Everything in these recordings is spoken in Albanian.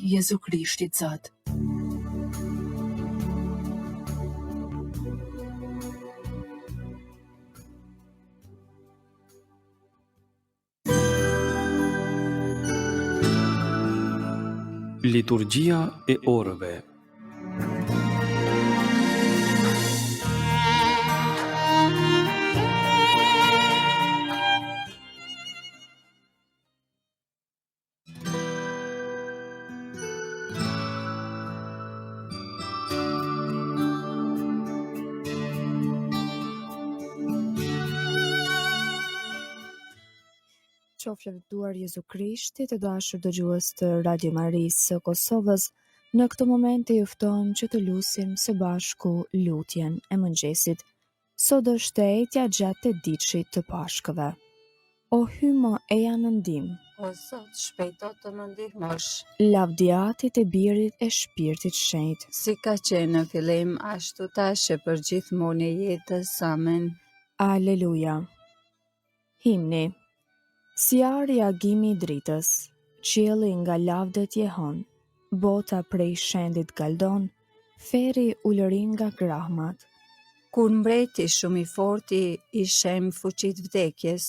Jezu Krishtit Zot. Liturgjia e orëve. Qoftë lavdëruar Jezu Krishti, të dashur dëgjues të Radio Marisë së Kosovës. Në këtë moment e juftojmë që të lutim së bashku lutjen e mëngjesit. Sot është e etja gjatë të ditëshit të Pashkëve. O hymë eja në ndim, O Zot, shpejto të më ndihmosh. lavdiatit e Birit e Shpirtit Shenjtë. Si ka qenë në fillim, ashtu tash e për gjithmonë e jetës. Amen. Aleluja. Himni. Si ari agimi I dritës, qielli nga lavdet jehon, bota prej shendit galdon, feri ulërin nga grahmat. Kur mbreti shumë I forti I shem fuqit vdekjes,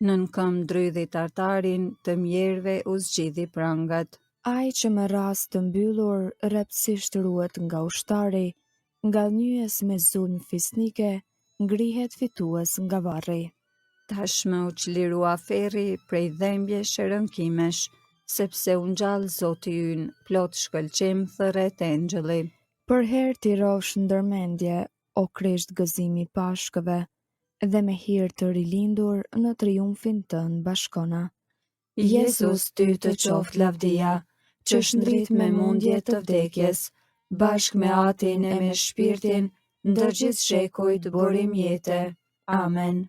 nën këmbë drydhi tartarin, të mjerve u zgjidhi prangat. Ai që me rast të mbyllur rreptësisht ruhet nga ushtari, nga nyjes me zulm fisnike, ngrihet fitues nga varri. Tashmë u çlirua ferri prej dhembjesh e rënkimesh, sepse u ngjall Zoti ynë, plot shkëlqim thërret engjëlli. Për herë ti rosh ndërmendje, o Krisht gëzimi I Pashkëve, dhe me hir të rilindur në triumfin tënd bashkona. Jezus ty të qoftë lavdia, që shndrit me mundje të vdekjes, bashk me atin e me shpirtin, ndër gjithë shekujt burim jete. Amen.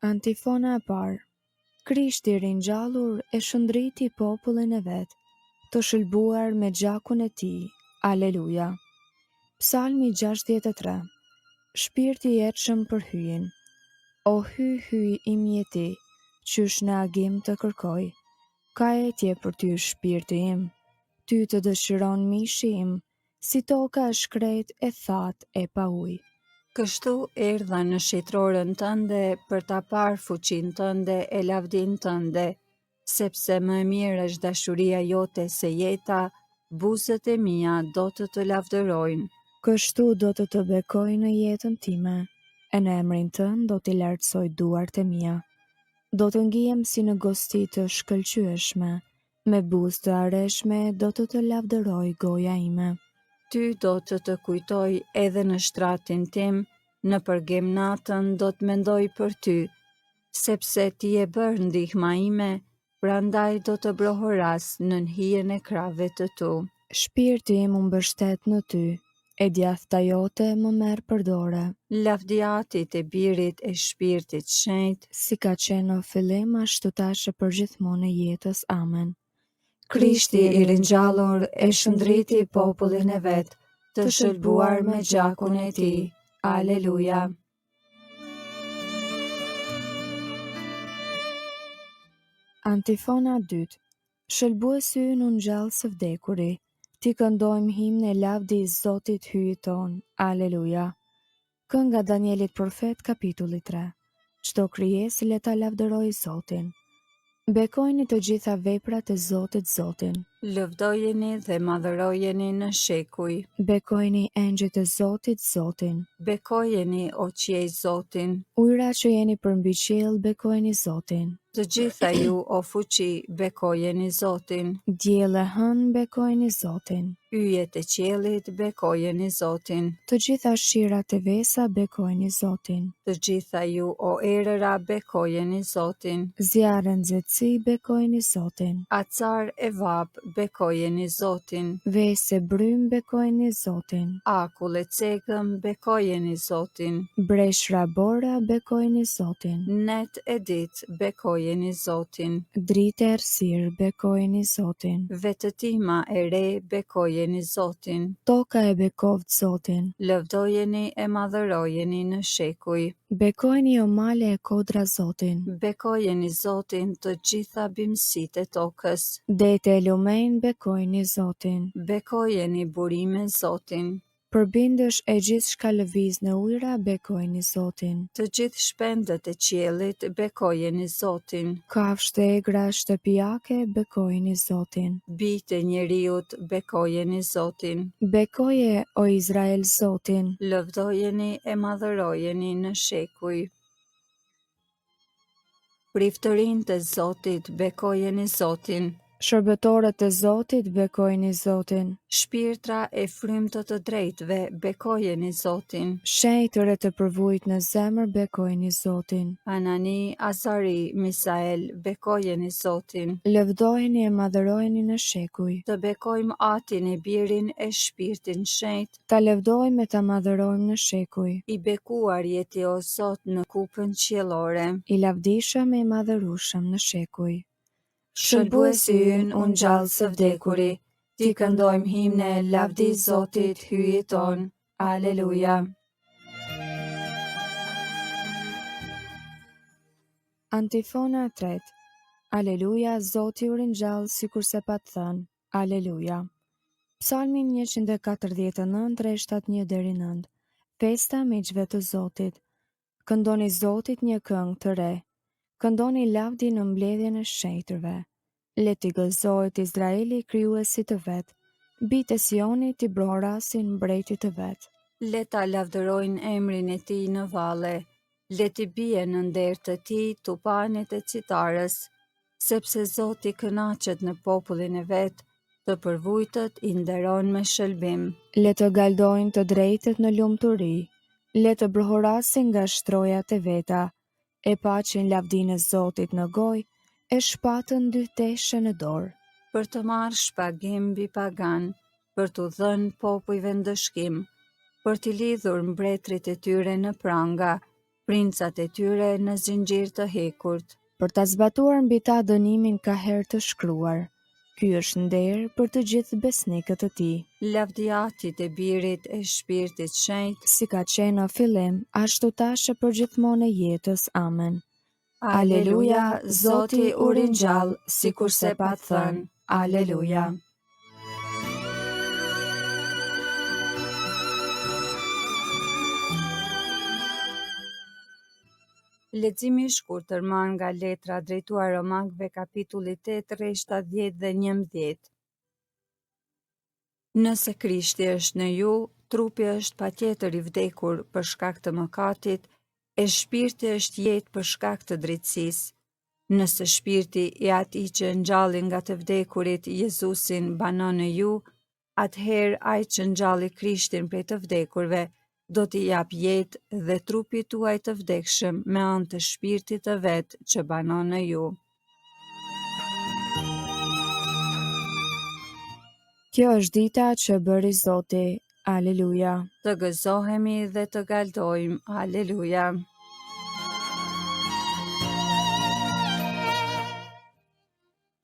Antifona e parë. Krishti ringjallur e shëndriti popullin e vet, të shëlbuar me gjakun e tij. Aleluja. Psalmi 63. Shpirti I etshëm për hyjin. O hyj I mjeti, qysh në agim të kërkoj. Ka etje për ty shpirti im, ty të dëshiron mishi im, si toka e shkret e that e pa ujë. Kështu erdha në shitrorën tënde për ta parë fuqinë tënde e lavdinë tënde, sepse më e mirë është dashuria jote se jeta, buzët e mia do të lavdërojnë. Kështu do të bekoj në jetën time, e në emrin tënd do t'i lartësoj duart e mia. Do të ngijem si në gosti të shkëlqyeshme, me buzë të areshme do të lavdëroj goja ime. Ty do të kujtoj edhe në shtratin tim, në përgemnatën do të mendoj për ty, sepse ti e bërë ndihma ime, prandaj do të brohoras në hijen e krave të tu. Shpirti im u mbështet në ty, e djathta jote më merr për dorë. Lavdiatit e Birit e Shpirtit Shenjtë, Si ka qenë në fillim, ashtu tash e për gjithmonë e jetës. Amen. Krishti I ringjallur e shëndriti popullin e vet, të shëlbuar me gjakun e tij. Aleluja. Antifona 2. Shëlbuesi ynë u ngjall së vdekuri, ti këndojmë himnë e lavdi I Zotit hyjit ton. Aleluja. Kënga Danielit profet kapitulli 3. Çdo krijesë le ta lavdëroj Zotin. Bekojni të gjitha veprat e Zotit Zotin. Lëvdojeni dhe madhërojeni në shekuj. Bekojni engjëjt e Zotit Zotin. Bekojeni o qiej Zotin. Ujra që jeni përmbi qiell, bekojni Zotin. Të gjitha ju o fuqi, bekojeni Zotin. Diell e hënë, bekojni Zotin. Yjet e qiellit, bekojeni Zotin. Të gjitha shirat e vesa, bekojni Zotin. Të gjitha ju o erëra, bekojeni Zotin. Zjarre nxehtësi, bekojni Zotin. Acar e vap, bekojeni Zotin. Vese brym bekojeni Zotin. Akull e cegëm bekojeni Zotin. Breshra bora bekojeni Zotin. Net e ditë bekojeni Zotin. Dritë e errësirë bekojeni Zotin. Vetëtima e re bekojeni Zotin. Toka e bekovët Zotin. Lëvdojeni e madhërojeni në shekuj. Bekojeni o male e kodra Zotin. Bekojeni Zotin të gjitha bimësitë e tokës. Dete e lumen bekojeni Zotin. Bekojeni burime Zotin. Përbindësh e gjithë shka lëviz në ujra bekojeni Zotin. Të gjithë shpendët e qiellit bekojeni Zotin. Kafshë të egra shtëpiake bekojeni Zotin. Bijtë e njeriut bekojeni Zotin. Bekoje o Izrael Zotin. Lëvdojeni e madhërojeni në shekuj. Priftërinë të Zotit bekojeni Zotin. Shërbëtorët e Zotit bekojeni Zotin. Shpirtra e frymtë të drejtëve bekojeni Zotin. Shenjtër e të përvujt në zemër bekojeni Zotin. Anani, Azari, Misael bekojeni Zotin. Lëvdojeni e madhërojeni në shekuj. Të bekojmë Atin e Birin e Shpirtin Shenjtë. Ta lëvdojmë e ta madhërojmë në shekuj. I bekuar jeti o Zot në kupën qiellore. I lavdishëm e i madhërushëm në shekuj. Shëlbuesi ynë unë gjallë së vdekuri, ti këndojmë himne lavdi Zotit hyjit ton. Aleluja. Antifona 3. Aleluja, Zoti u ringjall sikur se pa të thënë. Aleluja. Psalmin 149, rreshtat 1 deri 9. Festa miqve të Zotit. Këndoni Zotit një këngë të re. Këndoni lavdi në mbledhjen e shenjtërve. Le t'i gëzohet Izraeli krijuesi të vet. Bitë e Sionit i brohorasin mbretit të vet. Le ta lavdërojnë emrin e tij në valle. Le t'i bie në nder të tij tupanet e citarës, sepse Zoti kënaqet në popullin e vet, të përvujtët i nderon me shëlbim. Le të galdojnë të drejtët në lumturi. Le të brohorasin nga shtrojat e veta. E paqin lavdinë e Zotit në gojë, e shpatën dy teshe në dorë. Për të marrë shpagim mbi pagan, për t'u dhënë popujve ndëshkim, për t'i lidhur mbretrit e tyre në pranga, princat e tyre në zinxhir të hekurt. Për ta zbatuar mbi ta dënimin ka herë të shkruar. Ky është nder për të gjithë besnikët e tij. Lavdi Atit e Birit e Shpirtit Shenjtë, Si ka qenë në fillim, ashtu tash e përgjithmonë e jetës. Amen. Aleluja, Zoti u ringjall sikur se pa thënë. Aleluja. Leximi i shkurtër marrë nga letra drejtuar Romakëve kapitulli 8 rreshtat 10 dhe 11. Nëse Krishti është në ju, trupi është patjetër i vdekur për shkak të mëkatit, e shpirti është jetë për shkak të drejtësisë. Nëse shpirti i atij që ngjalli nga të vdekurit Jezusin banon në ju, atëherë ai që ngjalli Krishtin prej të vdekurve, do t'i jap jetë dhe trupit tuaj të vdekshëm me anë të shpirtit të vet që banon në ju. Kjo është dita që bëri Zoti. Aleluja. Të gëzohemi dhe të galdojmë. Aleluja.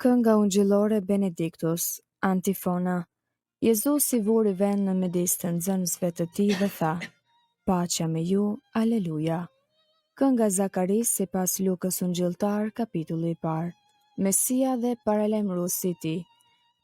Kënga ungjillore Benediktus. Antifona. Jezusi vuri vend në midis të nxënësve të tij dhe tha: Paqja me ju. Aleluja. Kënga Zakaris sipas Lukës ungjilltar, kapitulli i parë. Mesia dhe paralajmëruesi i tij.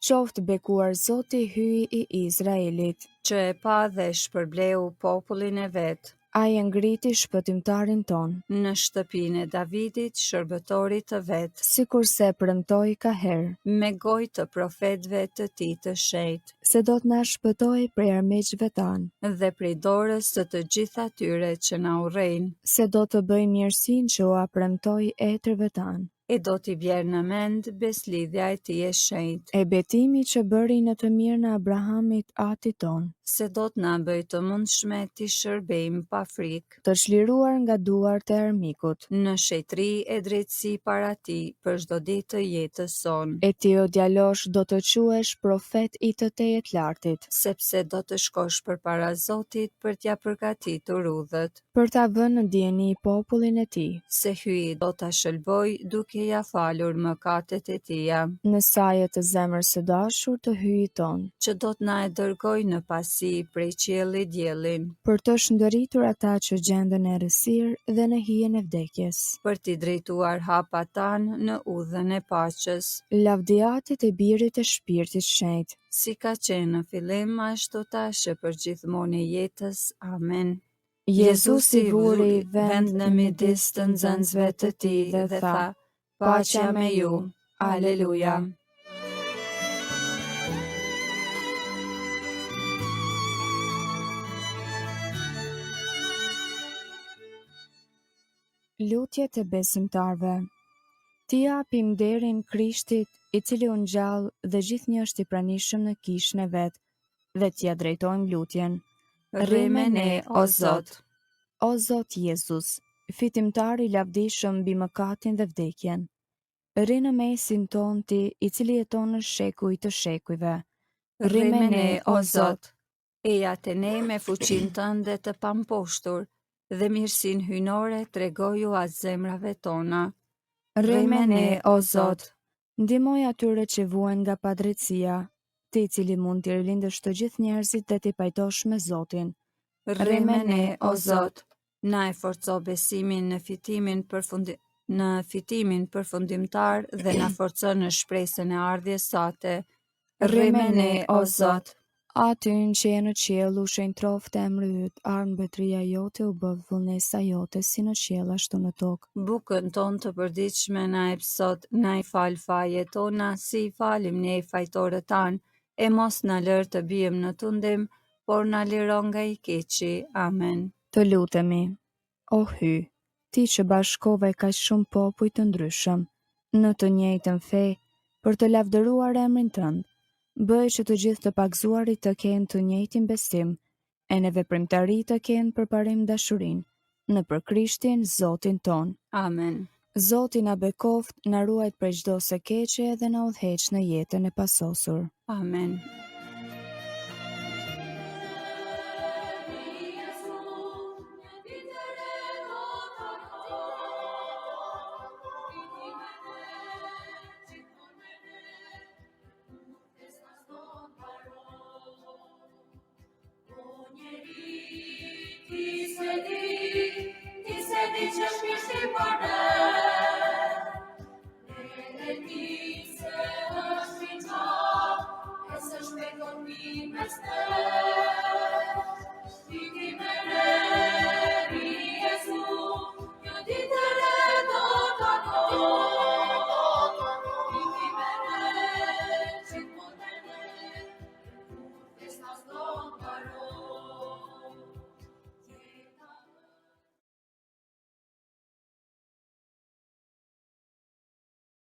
Qoftë bekuar Zoti hyj i Izraelit, Që e pa dhe shpërbleu popullin e vet. ai e ngriti shpëtimtarin ton, Në shtëpinë e Davidit, shërbëtorit të vet. sikur se premtoi ka herë, Me gojë të profetëve të tij të shenjtë. se do të na shpëtojë prej armiqve tanë, Dhe prej dorës së të gjithë atyre që na urrejnë. se do të bëjë mirësinë që ua premtoi etërve tanë, e do t'i vjerë në mend beslidhja e tij e shenjtë. E betimi që bëri në të mirë në Abrahamit atit ton, Se do t'na bëj të mundshme t'i shërbejmë pa frikë, të çliruar nga duart e armikut, në shetëri e drejtësi para tij për çdo ditë të jetës sonë, e ti o djalosh do të quhesh profet i të Tejet Lartit, sepse do të shkosh përpara Zotit për t'ja përgatitur udhët, për ta vënë në dieni popullin e tij, se hyi do ta shëlboj duke ja falur mëkatet e tija, në saje të zemrës së dashur të hyjit ton, që do t'na e dërgoj në pasi prej qiellit diellin, për të shndërritur ata që gjenden në errësirë dhe në hijen e vdekjes. për t'i drejtuar hapat tanë në udhën e paqes, Lavdiatit e birit e shpirtit shenjtë, si ka qenë në fillim, ashtu tash e për gjithmonë e jetës. Amen. Jezusi vuri vend në midis të nxënësve të tij dhe tha: Paqja me ju. Aleluja. Lutjet e besimtarve. Ti japim nderin Krishtit, i cili u ngjall dhe gjithnjë i pranishëm në kishën e vet, dhe t'ia drejtojmë lutjen. Rri me ne, o Zot. O Zot Jezus, fitimtar i lavdishëm mbi mëkatin dhe vdekjen. Rri në mesin ton ti, i cili jeton në shekuj të shekujve. Rri me ne, o Zot. Eja te ne me fuqin tënde të pamposhtur, dhe mirësin hynore tregoju as zemrave tona. Rri me ne, o Zot. Ndihmoj atyre që vuajnë nga padrejtësia, ti i cili mund t'i rilindësh të gjithë njerëzit dhe t'i pajtosh me Zotin. Rri me ne, o Zot. Na e forco besimin në fitimin përfundimtar dhe na forco në shpresën e ardhjes sate. Rri me ne, o Zot. Aty në që je në qiell, u shenjtroft emri yt, ardh mbretëria jote, u bë vullnesa jote, si në qiell ashtu në tokë. Bukën ton të përditshme na e sot, na i fal fajet tona, si i falim ne fajtorët tanë, e mos na lër të bijëm në tundim, por na liro nga i keqi. Amen. Të lutemi. O hy, ti që bashkove kaq shumë popull të ndryshëm në të njëjtën fe, për të lavdëruar emrin tënd, bëj që të gjithë të pagzuarit të kenë të njëjtin besim, e në veprimtari të kenë përparim dashurinë, në për Krishtin Zotin ton. Amen. Zoti na bekoft, na ruajt prej çdo së keqe dhe na udhëheq në jetën e pasosur. Amen.